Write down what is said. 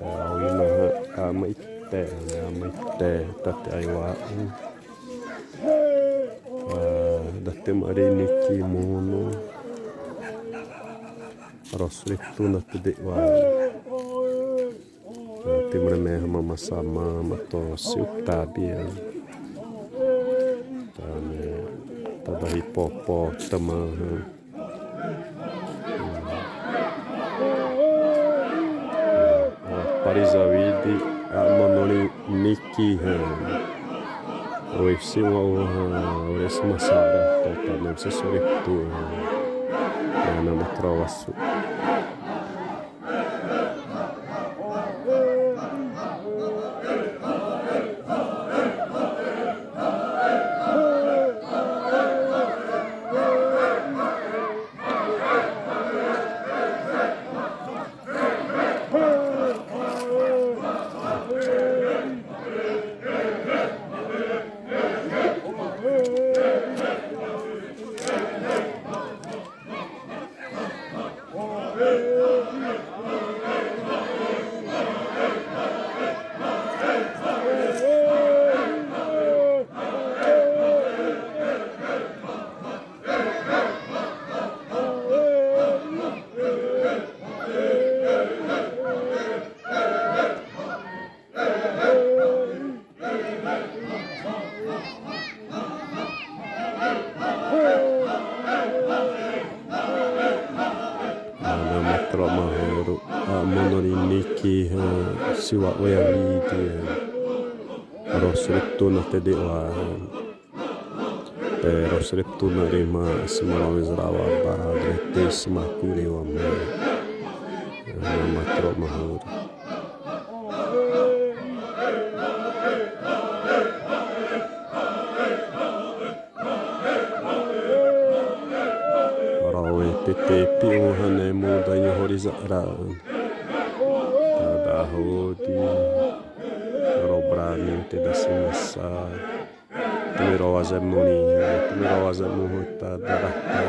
Auina amaite tate aiwa date marini kimono rosrituna tede wa timre meha mama sama mato siutabia tane tada hipopo tama parizawidi amononi niki oisi wa ores masara totalmente sesoritu na matrovasu mahoro amononi niki siwa wayawidi rosrituna tede wa rosrituna rema simala wizrawa baragete simakure wa matro mahoro tete pio hane muda nyo horizon tada hodi robrani te da simasa tumiro wazemuni tumiro wazemu ta darata